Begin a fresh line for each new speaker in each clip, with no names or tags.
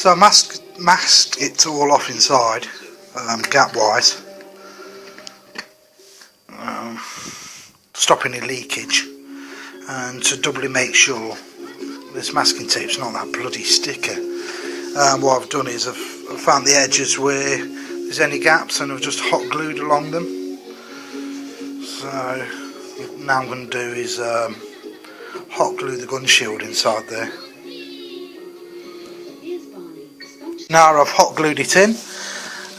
So I masked it all off inside, gap wise, stop any leakage, and to doubly make sure this masking tape's not that bloody sticker. What I've done is I've found the edges where there's any gaps and I've just hot glued along them. So now I'm going to do is hot glue the gun shield inside there. Now I've hot glued it in,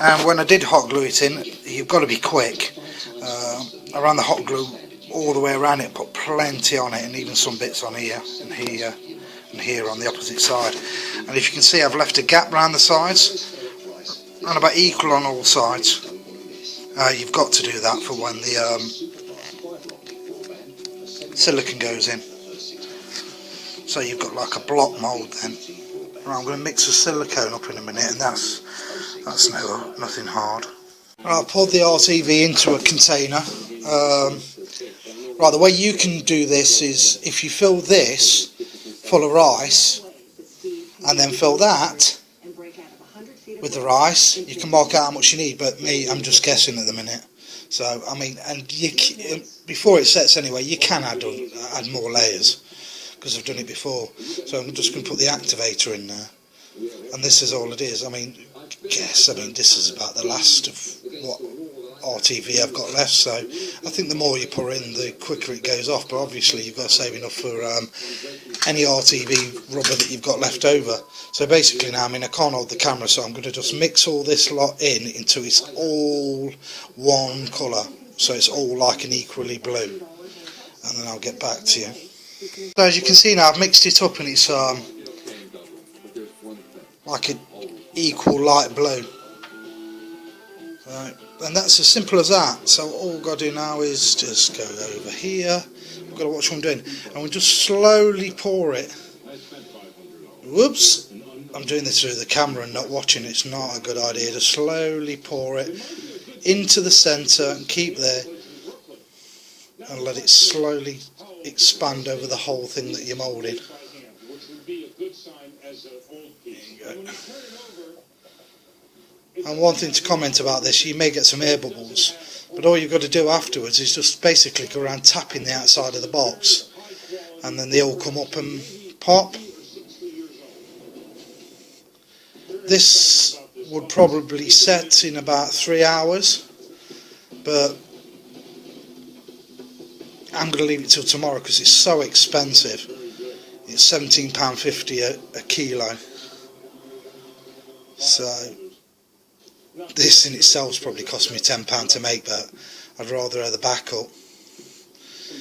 and when I did hot glue it in, you've got to be quick. I ran the hot glue all the way around it, put plenty on it, and even some bits on here and here and here on the opposite side. And if you can see, I've left a gap around the sides and about equal on all sides. You've got to do that for when the silicone goes in. So you've got like a block mould then. Right, I'm going to mix the silicone up in a minute, and that's nothing hard. Right, I'll pour the RTV into a container. Right, the way you can do this is if you fill this full of rice and then fill that with the rice, you can mark out how much you need, but me, I'm just guessing at the minute. So, I mean, and before it sets anyway, you can add more layers, because I've done it before. So I'm just going to put the activator in there, and this is all it is. I mean, this is about the last of what RTV I've got left, so I think the more you pour in, the quicker it goes off, but obviously you've got to save enough for any RTV rubber that you've got left over. So basically now, I mean, I can't hold the camera, so I'm going to just mix all this lot in until it's all one colour, so it's all like an equally blue, and then I'll get back to you. So as you can see now, I've mixed it up and it's like an equal light blue. Right. And that's as simple as that. So all we've got to do now is just go over here. We've got to watch what I'm doing, and we'll just slowly pour it. Whoops! I'm doing this through the camera and not watching. It's not a good idea to slowly pour it into the centre and keep there, and let it slowly expand over the whole thing that you're moulding. There you go. And one thing to comment about this, you may get some air bubbles, but all you've got to do afterwards is just basically go around tapping the outside of the box, and then they all come up and pop. This would probably set in about 3 hours, but I'm going to leave it till tomorrow because it's so expensive. It's £17.50 a kilo. So this in itself's probably cost me £10 to make, but I'd rather have the backup.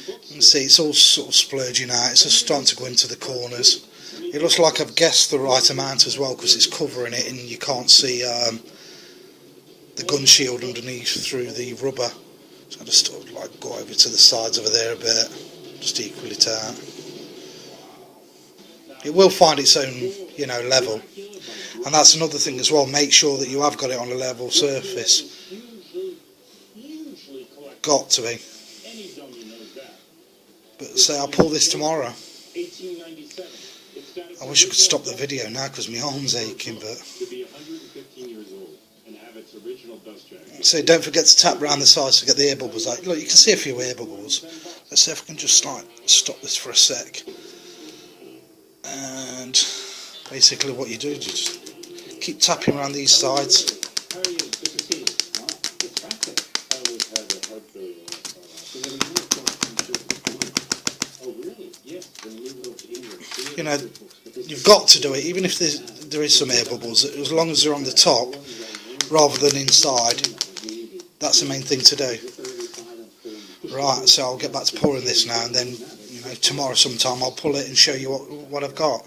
You can see it's all sort of splurging out. It's just starting to go into the corners. It looks like I've guessed the right amount as well, because it's covering it and you can't see the gun shield underneath through the rubber. So I just sort of like go over to the sides over there a bit, just equal it out. It will find its own, level. And that's another thing as well, make sure that you have got it on a level surface. Got to be. But say I'll pull this tomorrow. I wish I could stop the video now because my arm's aching, but... So don't forget to tap around the sides to get the air bubbles out. Look, you can see a few air bubbles. Let's see if I can just stop this for a sec. And basically what you do is just keep tapping around these sides. You've got to do it, even if there is some air bubbles, as long as they're on the top rather than inside. That's the main thing to do. Right, so I'll get back to pouring this now, and then tomorrow sometime I'll pull it and show you what I've got.